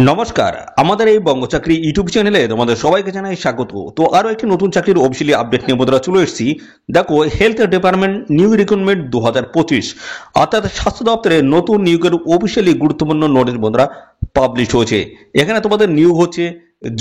নমস্কার, আমাদের এই বঙ্গচাকরি ইউটিউব চ্যানেলে তোমাদের সবাইকে জানাই স্বাগত। তো আরো একটি নতুন চাকরির অফিসিয়ালি আপডেট নিয়ে বন্ধুরা চলে এসেছি। দেখো, হেলথ ডিপার্টমেন্ট নিউ রিক্রুটমেন্ট 2025 অর্থাৎ স্বাস্থ্য দপ্তরে নতুন নিয়োগের অফিসিয়ালি গুরুত্বপূর্ণ নোটিশ বন্ধুরা পাবলিশ হয়েছে। এখানে তোমাদের নিয়োগ হচ্ছে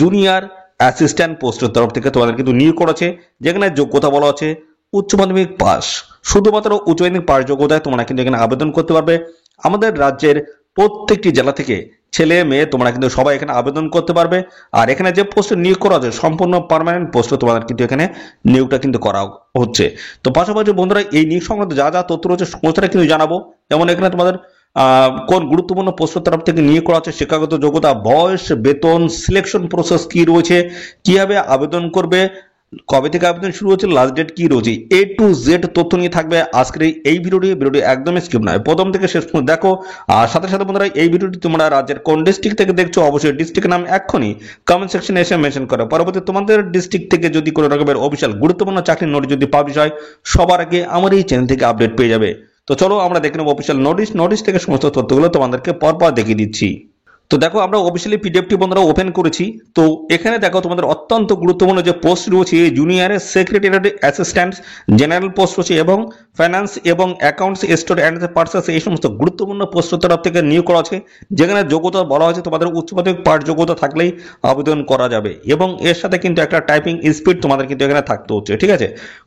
জুনিয়র অ্যাসিস্ট্যান্ট পোস্টের তরফ থেকে তোমাদের কিন্তু নিয়োগ করেছে, যেখানে যোগ্যতা বলা আছে উচ্চ মাধ্যমিক পাস। শুধুমাত্র উচ্চ মাধ্যমিক পাস যোগ্যতায় তোমরা কিন্তু এখানে আবেদন করতে পারবে। আমাদের রাজ্যের প্রত্যেকটি জেলা থেকে ছেলে মেয়ে তোমরা কিন্তু সবাই এখানে আবেদন করতে পারবে। আর এখানে যে পোস্টে নিয়োগ করা হচ্ছে সম্পূর্ণ পার্মানেন্ট পোস্টে তোমাদের কিন্তু এখানে নিয়োগটা কিন্তু করা হচ্ছে। তো পাশাপাশি বন্ধুরা এই নিয়োগ সংক্রান্ত যা যা তথ্য রয়েছে সমস্তটা কিন্তু জানাবো। যেমন এখানে তোমাদের কোন গুরুত্বপূর্ণ পোস্টের তরফ থেকে নিয়োগ করা হচ্ছে, শিক্ষাগত যোগ্যতা, বয়স, বেতন, সিলেকশন প্রসেস কি রয়েছে, কিভাবে আবেদন করবে, কবে থেকে আবেদন শুরু হচ্ছে, লাস্ট ডেট কি রয়েছে, এ টু জেড তথ্য নিয়ে থাকবে আজকের এই ভিডিওটি একদম স্কিপ নয়, প্রথম থেকে শেষ পর্যন্ত দেখো। আর সাথে সাথে বন্ধুরা এই ভিডিওটি তোমরা রাজ্যের কোন ডিস্ট্রিক্ট থেকে দেখছো অবশ্যই ডিস্ট্রিক্টের নাম এক্ষুনি কমেন্ট সেকশনে এসে মেনশন করো। পরবর্তী তোমাদের ডিস্ট্রিক্ট থেকে যদি কোনো রকমের অফিসিয়াল গুরুত্বপূর্ণ চাকরির নোটিশ যদি পাবলিশ হয় সবার আগে আমার এই চ্যানেল থেকে আপডেট পেয়ে যাবে। তো চলো আমরা দেখে নেবো অফিসিয়াল নোটিশ থেকে সমস্ত তথ্যগুলো তোমাদেরকে পরপর দেখিয়ে দিচ্ছি। তো দেখো, আমরা অফিসিয়ালি পিডিএফটি বন্ধুরা ওপেন করেছি। তো এখানে দেখো তোমাদের অত্যন্ত গুরুত্বপূর্ণ যে পোস্ট রয়েছে junior secretariat assistant, general post রয়েছে এবং ফাইন্যান্স এবং অ্যাকাউন্টস স্টোর অ্যান্ড পার্সেস, এই সমস্ত গুরুত্বপূর্ণ পোস্টের তরফ থেকে নিয়োগ করা আছে। যেখানে যোগ্যতা বলা হয়েছে তোমাদের উচ্চ মাধ্যমিক পাঠ যোগ্যতা থাকলেই আবেদন করা যাবে এবং এর সাথে কিন্তু একটা টাইপিং স্পিড তোমাদের কিন্তু এখানে থাকতে হচ্ছে। ঠিক আছে,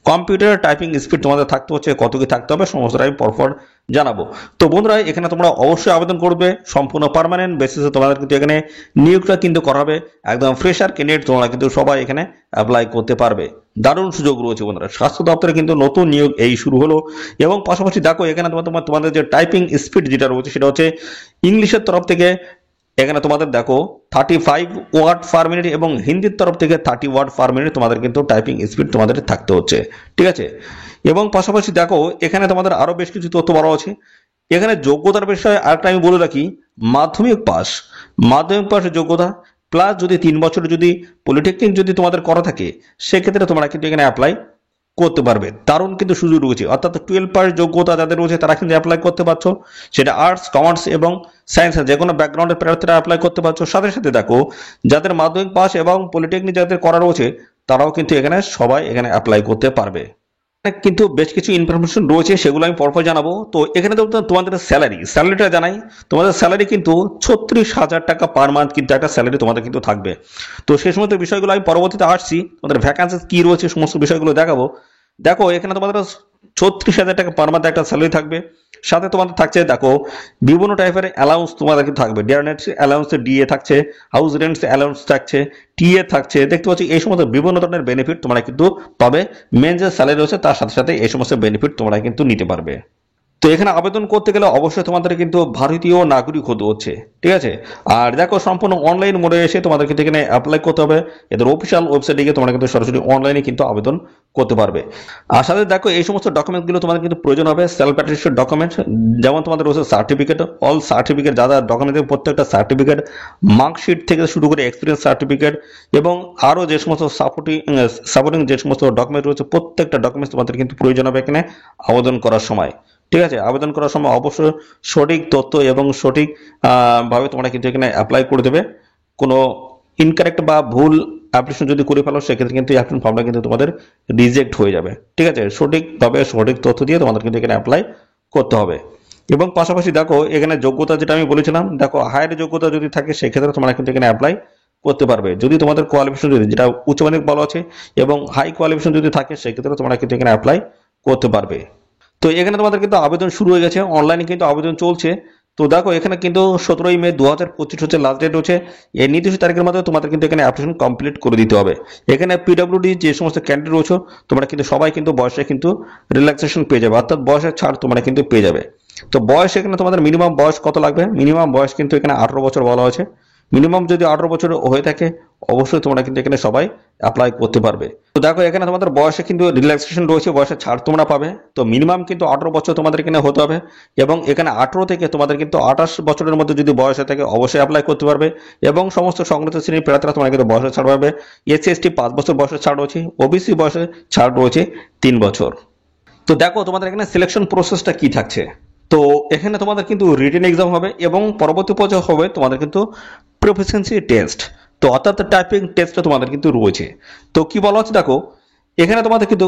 কম্পিউটার টাইপিং স্পিড তোমাদের থাকতে হচ্ছে, কত কি থাকতে হবে সমস্তটাই পরপর জানাবো। তো বন্ধুরা এখানে তোমরা অবশ্যই আবেদন করবে, সম্পূর্ণ পার্মানেন্ট বেসিসে তোমাদের কিন্তু এখানে নিয়োগটা কিন্তু করা হবে। একদম ফ্রেশার ক্যান্ডিডেট তোমরা কিন্তু সবাই এখানে অ্যাপ্লাই করতে পারবে। দারুণ সুযোগ রয়েছে বন্ধুরা, স্বাস্থ্য দপ্তরে কিন্তু নতুন নিয়োগ এই শুরু হলো। এবং পাশাপাশি দেখো এখানে তোমাদের যে টাইপিং স্পিড যেটা রয়েছে সেটা হচ্ছে ইংলিশের তরফ থেকে এখানে তোমাদের দেখো 35 ওয়ার্ড পার মিনিট এবং হিন্দির তরফ থেকে 30 ওয়ার্ড পার মিনিট তোমাদের কিন্তু টাইপিং স্পিড তোমাদের থাকতে হচ্ছে। ঠিক আছে, এবং পাশাপাশি দেখো এখানে তোমাদের আরো বেশ কিছু তথ্য বলা আছে। এখানে যোগ্যতার বিষয়ে আরেকটা আমি বলে রাখি, মাধ্যমিক পাসের যোগ্যতা প্লাস যদি 3 বছর যদি পলিটেকনিক যদি তোমাদের করা থাকে সেক্ষেত্রে তোমরা কিন্তু এখানে অ্যাপ্লাই করতে পারবে। দারুণ কিন্তু সুযোগ রয়েছে, অর্থাৎ 12 পাস যোগ্যতা যাদের রয়েছে তারা কিন্তু অ্যাপ্লাই করতে পারছো। সেটা আর্টস, কমার্স এবং সায়েন্সের যে কোনো ব্যাকগ্রাউন্ডের প্রার্থীরা অ্যাপ্লাই করতে পারছো। সাথে সাথে দেখো যাদের মাধ্যমিক পাস এবং পলিটেকনিক যাদের করা রয়েছে তারাও কিন্তু এখানে সবাই এখানে অ্যাপ্লাই করতে পারবে। কিন্তু বেশ কিছু ইনফরমেশন রয়েছে সেগুলো আমি পরপর জানাবো। তো এখানে তো তোমাদের স্যালারিটা জানাই। তোমাদের স্যালারি কিন্তু 36,000 টাকা পার মান্থ কিন্তু একটা স্যালারি তোমাদের কিন্তু থাকবে। তো সেই সমস্ত বিষয়গুলো আমি পরবর্তীতে আসছি, তোমাদের ভ্যাকান্সি কি রয়েছে সমস্ত বিষয়গুলো দেখাবো। দেখো এখানে তোমাদের 36,000 টাকা পার মান্থ একটা স্যালারি থাকবে। সাথে তোমাদের থাকছে দেখো বিভিন্ন টাইপের অ্যালাউন্স তোমাদের কিন্তু থাকবে। ডিয়ারনেট অ্যালাউন্স, ডিএ থাকছে, হাউস রেন্টস অ্যালাউন্স থাকছে, টিএ থাকছে, দেখতে পাচ্ছি এই সমস্ত বিভিন্ন ধরনের বেনিফিট তোমরা কিন্তু পাবে। মেন যে স্যালারি রয়েছে তার সাথে সাথে এই সমস্ত বেনিফিট তোমরা কিন্তু নিতে পারবে। তো এখানে আবেদন করতে গেলে অবশ্যই তোমাদের কিন্তু ভারতীয় নাগরিক হতে হচ্ছে। ঠিক আছে, আর দেখো সম্পূর্ণ অনলাইন মোডে এসে তোমাদের কিন্তু এখানে অ্যাপ্লাই করতে হবে। এদের অফিসিয়াল ওয়েবসাইটে গিয়ে তোমরা কিন্তু সরাসরি অনলাইনে কিন্তু আবেদন করতে পারবে। আর সাথে দেখো এই সমস্ত ডকুমেন্টগুলো তোমাদের কিন্তু প্রয়োজন হবে। সেলফ অ্যাটেস্টেড ডকুমেন্ট যেমন তোমাদের রয়েছে সার্টিফিকেট, অল সার্টিফিকেট, যা যা ডকুমেন্টের প্রত্যেকটা সার্টিফিকেট, মার্কশিট থেকে শুরু করে এক্সপিরিয়েন্স সার্টিফিকেট এবং আরও যে সমস্ত সাপোর্টিং যে সমস্ত ডকুমেন্ট রয়েছে প্রত্যেকটা ডকুমেন্টস তোমাদের কিন্তু প্রয়োজন হবে এখানে আবেদন করার সময়। ঠিক আছে, আবেদন করার সময় অবশ্যই সঠিক তথ্য এবং সঠিক ভাবে তোমরা কিন্তু এখানে অ্যাপ্লাই করে দেবে। কোনো ইনকারেক্ট বা ভুল অ্যাপ্লিকেশন যদি করে ফেলো সেক্ষেত্রে কিন্তু অ্যাপ্লিকেশন ফর্মটা কিন্তু তোমাদের রিজেক্ট হয়ে যাবে। ঠিক আছে, সঠিকভাবে সঠিক তথ্য দিয়ে তোমাদের কিন্তু এখানে অ্যাপ্লাই করতে হবে। এবং পাশাপাশি দেখো এখানে যোগ্যতা যেটা আমি বলেছিলাম, দেখো হায়ার যোগ্যতা যদি থাকে সেক্ষেত্রে তোমরা কিন্তু এখানে অ্যাপ্লাই করতে পারবে। যদি তোমাদের কোয়ালিফিকেশন যদি যেটা উচ্চ মাধ্যমিক বলা আছে এবং হাই কোয়ালিফিকেশন যদি থাকে সেক্ষেত্রে তোমরা কিন্তু এখানে অ্যাপ্লাই করতে পারবে। তো এখানে তোমাদের কিন্তু আবেদন শুরু হয়ে গেছে, অনলাইনে কিন্তু আবেদন চলছে। তো দেখো এখানে কিন্তু 17ই মে 2025 হচ্ছে লাস্ট ডেট হচ্ছে। এই নির্দিষ্ট তারিখের মধ্যে তোমাদের কিন্তু এখানে অ্যাপ্লিকেশন কমপ্লিট করে দিতে হবে। এখানে পিডব্লিউডি যে সমস্ত ক্যান্ডিডেট রয়েছে তোমরা কিন্তু সবাই কিন্তু বয়সে কিন্তু রিল্যাক্সেশন পেয়ে যাবে, অর্থাৎ বয়সের ছাড় তোমরা কিন্তু পেয়ে যাবে। তো বয়স এখানে তোমাদের মিনিমাম বয়স কত লাগবে, মিনিমাম বয়স কিন্তু এখানে 18 বছর বলা হয়েছে। মিনিমাম যদি 18 বছর হয়ে থাকে অবশ্যই তোমরা কিন্তু এখানে সবাই অ্যাপ্লাই করতে পারবে। তো দেখো এখানে তোমাদের বয়সে কিন্তু রিল্যাক্সেশন রয়েছে, বয়সের ছাড় তোমরা পাবে। তো মিনিমাম কিন্তু 18 বছর তোমাদের এখানে হতে হবে এবং এখানে 18 থেকে তোমাদের কিন্তু 28 বছরের মধ্যে যদি বয়স হয়ে থাকে অবশ্যই অ্যাপ্লাই করতে পারবে। এবং সমস্ত সংরক্ষিত শ্রেণীর প্রার্থীরা তোমরা কিন্তু বয়সের ছাড় পাবে। এসসি এসটি 5 বছর বয়সের ছাড় রয়েছে, ওবিসি বয়সের ছাড় রয়েছে 3 বছর। তো দেখো তোমাদের এখানে সিলেকশন প্রসেসটা কি থাকছে। তো এখানে তোমাদের কিন্তু রিটেন এক্সাম হবে এবং পরবর্তী পর্যায়ে হবে তোমাদের কিন্তু প্রফিসিয়েন্সি টেস্ট। তো অর্থাৎ টাইপিং টেস্টটা তোমাদের কিন্তু রয়েছে। তো কি বলা হচ্ছে দেখো, এখানে তোমাদের কিন্তু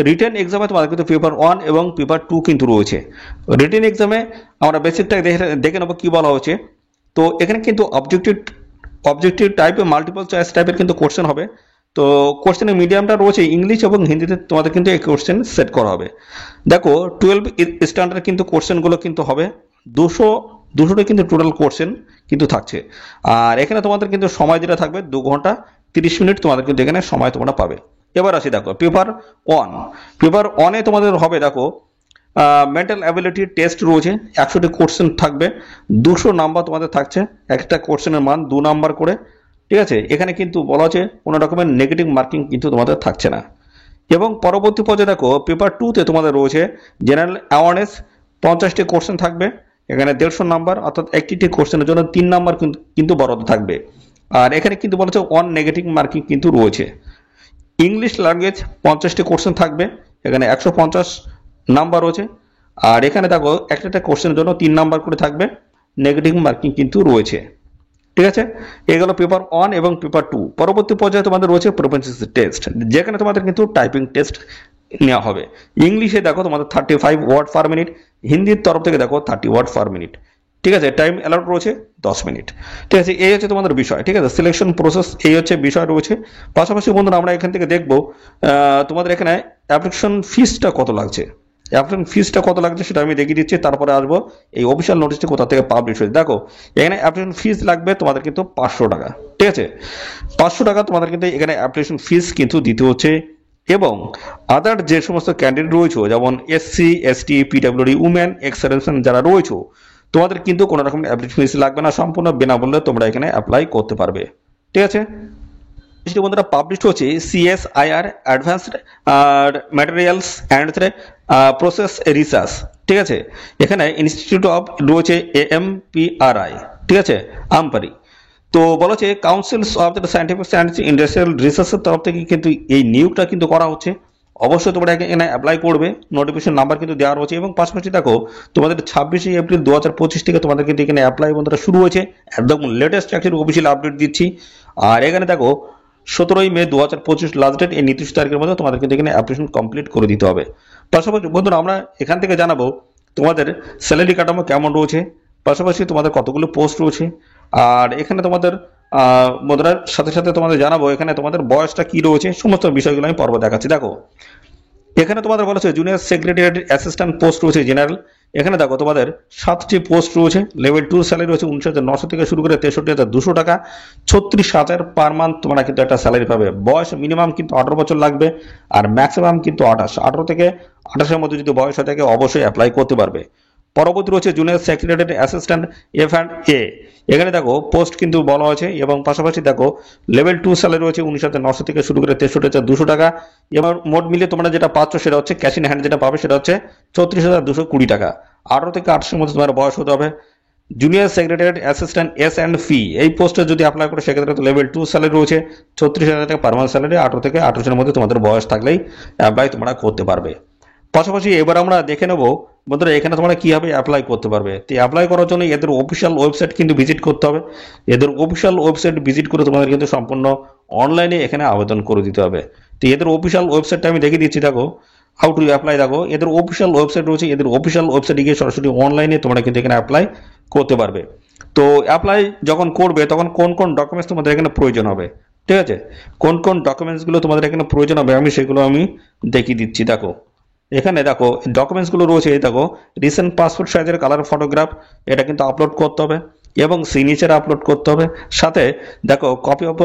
রিটেন এক্সামে তোমাদের কিন্তু পেপার 1 এবং পেপার 2 কিন্তু রয়েছে। রিটেন এক্সামে আমরা বেসিকটা দেখে নেবো কি বলা হচ্ছে। তো এখানে কিন্তু অবজেক্টিভ টাইপে মাল্টিপল চয়েস টাইপের কিন্তু কোশ্চেন হবে। তো কোশ্চেনের মিডিয়ামটা রয়েছে ইংলিশ এবং হিন্দিতে তোমাদের কিন্তু এই কোশ্চেন সেট করা হবে। দেখো 12 স্ট্যান্ডার্ড কিন্তু কোশ্চেনগুলো কিন্তু হবে 200টা কিন্তু টোটাল কোশ্চেন কিন্তু থাকছে। আর এখানে তোমাদের কিন্তু সময় যেটা থাকবে 2 ঘন্টা 30 মিনিট তোমাদের কিন্তু এখানে সময় তোমরা পাবে। এবার আসি দেখো পেপার 1 এ তোমাদের হবে দেখো মেন্টাল অ্যাবিলিটি টেস্ট রয়েছে, 100টি কোশ্চেন থাকবে, 200 নাম্বার তোমাদের থাকছে, একটা কোশ্চেনের মান 2 নাম্বার করে। ঠিক আছে, এখানে কিন্তু বলা হচ্ছে কোনো রকমের নেগেটিভ মার্কিং কিন্তু তোমাদের থাকছে না। এবং পরবর্তী পর্যায়ে দেখো পেপার 2-তে তোমাদের রয়েছে জেনারেল অ্যাওয়ারনেস, 50টি কোশ্চেন থাকবে, এখানে 150 নাম্বার, অর্থাৎ একটি কোশ্চেনের জন্য 3 নাম্বার কিন্তু বরাদ্দ থাকবে। আর এখানে কিন্তু বলা হচ্ছে 1 নেগেটিভ মার্কিং কিন্তু রয়েছে। ইংলিশ ল্যাঙ্গুয়েজ 50টি কোশ্চেন থাকবে, এখানে 150 নাম্বার রয়েছে। আর এখানে দেখো একটা কোশ্চেনের জন্য 3 নাম্বার করে থাকবে, নেগেটিভ মার্কিং কিন্তু রয়েছে। ঠিক আছে, এগুলো পেপার 1 এবং পেপার 2। পরবর্তী পর্যায়ে তোমাদের রয়েছে প্রফিসিয়েন্সি টেস্ট, যেখানে তোমাদের কিন্তু টাইপিং টেস্ট নেওয়া হবে। ইংলিশে দেখো তোমাদের 35 ওয়ার্ড পার মিনিট, হিন্দির তরফ থেকে দেখো 30 ওয়ার্ড পার মিনিট। ঠিক আছে, টাইম অ্যালাউড রয়েছে 10 মিনিট। ঠিক আছে, এই হচ্ছে তোমাদের বিষয়। ঠিক আছে, সিলেকশন প্রসেস এই হচ্ছে বিষয় রয়েছে। পাশাপাশি বন্ধুরা আমরা এখান থেকে দেখবো তোমাদের এখানে অ্যাপ্লিকেশন ফিসটা কত লাগছে। অ্যাপ্লিকেশন ফিসটা কত লাগছে সেটা আমি দেখিয়ে দিচ্ছি, তারপরে আসবো এই অফিসিয়াল নোটিশটা কোথা থেকে পাবলিশ হয়েছে। দেখো এখানে অ্যাপ্লিকেশন ফিস লাগবে তোমাদের কিন্তু 500 টাকা। ঠিক আছে, 500 টাকা তোমাদের কিন্তু এখানে অ্যাপ্লিকেশন ফিস কিন্তু দিতে হচ্ছে। এবং আদার যে সমস্ত ক্যান্ডিডেট রয়েছে, যেমন SC, ST, PWD, women, ex serviceman যারা রয়েছে, তোমাদের কিন্তু কোনো রকম অ্যাপ্লিকেশন ফিস লাগবে না, সম্পূর্ণ বিনামূল্যে তোমরা এখানে অ্যাপ্লাই করতে পারবে। ঠিক আছে, বন্ধুরা পাবলিশ হচ্ছে CSIR advanced materials and process research. ঠিক আছে, এখানে ইনস্টিটিউট অফ রয়েছে AMPRI। ঠিক আছে, আমপারি। তো বলা হচ্ছে council's of the scientific science industrial রিসার্চের তরফ থেকে কিন্তু এই নিয়োগটা কিন্তু করা হচ্ছে। অবশ্যই তোমরা এখানে অ্যাপ্লাই করবে, নোটিফিকেশন নাম্বার কিন্তু দেওয়া রয়েছে। এবং পাশাপাশি দেখো তোমাদের 26 এপ্রিল 2025 থেকে তোমাদের কিন্তু এখানে অ্যাপ্লাই বন্ধুরা শুরু হয়েছে, একদম লেটেস্ট একটা অফিসিয়াল আপডেট দিচ্ছি। আর এখানে দেখো 17 মে 2025 লাস্ট ডেট, এই নির্দিষ্ট তারিখের মধ্যে তোমাদের কিন্তু এখানে অ্যাপ্লিকেশন কমপ্লিট করে দিতে হবে। পাশাপাশি বন্ধুরা আমরা এখান থেকে জানাবো তোমাদের স্যালারি কাঠামো কেমন রয়েছে, পাশাপাশি তোমাদের কতগুলো পোস্ট রয়েছে। আর এখানে তোমাদের বন্ধুরা সাথে সাথে তোমাদের জানাবো এখানে তোমাদের বয়সটা কি রয়েছে, সমস্ত বিষয়গুলো আমি পর্ব দেখাচ্ছি। দেখো এখানে তোমাদের বলা হচ্ছে জুনিয়র সেক্রেটারি অ্যাসিস্ট্যান্ট পোস্ট রয়েছে জেনারেল, এখানে দেখো তোমাদের 7টি পোস্ট রয়েছে। লেভেল 2 স্যালারি রয়েছে 19,900 থেকে শুরু করে 63,200 টাকা, 36,000 পার মান্থ তোমরা কিন্তু একটা স্যালারি পাবে। বয়স মিনিমাম কিন্তু 18 বছর লাগবে, আর ম্যাক্সিমাম কিন্তু 18 থেকে 28-এর মধ্যে যদি বয়স হয়ে থাকে অবশ্যই অ্যাপ্লাই করতে পারবে। পরবর্তী রয়েছে জুনিয়র সেক্রেটারি অ্যাসিস্ট্যান্ট F&A, এখানে দেখো পোস্ট কিন্তু বলা হয়েছে। এবং পাশাপাশি দেখো লেভেল 2 স্যালারি রয়েছে 19,900 থেকে শুরু করে 63,200 টাকা। এবার মোট মিলিয়ে তোমরা যেটা পাচ্ছ সেটা হচ্ছে ক্যাশ ইন হ্যান্ড যেটা পাবে সেটা হচ্ছে 34,220 টাকা। 18 থেকে 28-এর মধ্যে তোমার বয়স হতে হবে। জুনিয়র সেক্রেটারি অ্যাসিস্ট্যান্ট S&P এই পোস্টে যদি অ্যাপ্লাই করে সেক্ষেত্রে তো লেভেল 2 স্যালারি রয়েছে 36,000 টাকা পার মান্থ স্যালারি, 18 থেকে 28-এর মধ্যে তোমাদের বয়স থাকলেই অ্যাপ্লাই তোমরা করতে পারবে। পাশাপাশি এবার আমরা দেখে নেব বন্ধুরা এখানে তোমরা কিভাবে অ্যাপ্লাই করতে পারবে। তো অ্যাপ্লাই করার জন্য এদের অফিসিয়াল ওয়েবসাইট কিন্তু ভিজিট করতে হবে। এদের অফিসিয়াল ওয়েবসাইট ভিজিট করে তোমাদের কিন্তু সম্পূর্ণ অনলাইনে এখানে আবেদন করে দিতে হবে। তো এদের অফিসিয়াল ওয়েবসাইটটা আমি দেখিয়ে দিচ্ছি। দেখো হাউ টু অ্যাপ্লাই, দেখো এদের অফিসিয়াল ওয়েবসাইট রয়েছে, এদের অফিসিয়াল ওয়েবসাইটে গিয়ে সরাসরি অনলাইনে তোমরা কিন্তু এখানে অ্যাপ্লাই করতে পারবে। তো অ্যাপ্লাই যখন করবে তখন কোন কোন ডকুমেন্টস তোমাদের এখানে প্রয়োজন হবে, ঠিক আছে, কোন কোন ডকুমেন্টসগুলো তোমাদের এখানে প্রয়োজন হবে আমি সেগুলো আমি দেখিয়ে দিচ্ছি। দেখো এখানে দেখো ডকুমেন্টসগুলো রয়েছে, দেখো রিসেন্ট পাসপোর্ট সাইজের কালার ফটোগ্রাফ এটা কিন্তু আপলোড করতে হবে এবং সিগনেচার আপলোড করতে হবে। সাথে দেখো কপি অফ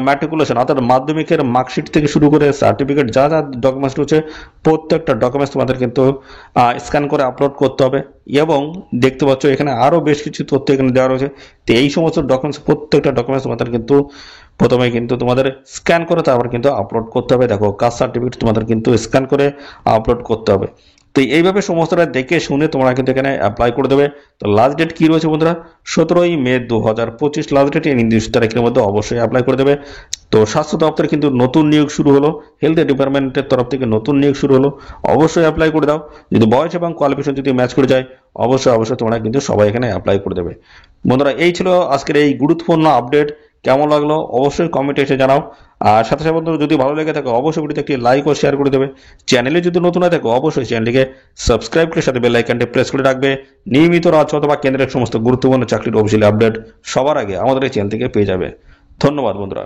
ম্যাট্রিকুলেশন অর্থাৎ মাধ্যমিকের মার্কশিট থেকে শুরু করে সার্টিফিকেট যা যা ডকুমেন্টস রয়েছে প্রত্যেকটা ডকুমেন্টস তোমাদের কিন্তু স্ক্যান করে আপলোড করতে হবে। এবং দেখতে পাচ্ছ এখানে আরও বেশ কিছু তথ্য এখানে দেওয়া রয়েছে। তো এই সমস্ত ডকুমেন্টস প্রত্যেকটা ডকুমেন্টস তোমাদের কিন্তু প্রথমে কিন্তু তোমাদের স্ক্যান করে তারপর কিন্তু আপলোড করতে হবে। দেখো কাস্ট সার্টিফিকেট তোমাদের কিন্তু স্ক্যান করে আপলোড করতে হবে। তো এইভাবে সমস্তটা দেখে শুনে তোমরা কিন্তু এখানে অ্যাপ্লাই করে দেবে। তো লাস্ট ডেট কি রয়েছে বন্ধুরা 17 মে 2025 লাস্ট ডেট, এই নির্দিষ্ট তারিখের মধ্যে অবশ্যই অ্যাপ্লাই করে দেবে। তো স্বাস্থ্য দপ্তরে কিন্তু নতুন নিয়োগ শুরু হলো, হেলথ ডিপার্টমেন্টের তরফ থেকে নতুন নিয়োগ শুরু হলো, অবশ্যই অ্যাপ্লাই করে দাও। যদি বয়স এবং কোয়ালিফিকেশন যদি ম্যাচ করে যায় অবশ্যই তোমরা কিন্তু সবাই এখানে অ্যাপ্লাই করে দেবে। বন্ধুরা, এই ছিল আজকের এই গুরুত্বপূর্ণ আপডেট। কেমন লাগলো অবশ্যই কমেন্টে এসে জানাও। আর সাথে সাথে বন্ধুরা, যদি ভালো লেগে থাকে অবশ্যই ভিডিওতে একটি লাইক ও শেয়ার করে দেবে। চ্যানেলে যদি নতুন হয়ে থাকে অবশ্যই চ্যানেলটিকে সাবস্ক্রাইব করে সাথে বেল আইকনটি প্রেস করে রাখবে। নিয়মিত রাজ্য অথবা কেন্দ্রের সমস্ত গুরুত্বপূর্ণ চাকরির অফিসিয়াল আপডেট সবার আগে আমাদের এই চ্যানেল থেকে পেয়ে যাবে। ধন্যবাদ বন্ধুরা।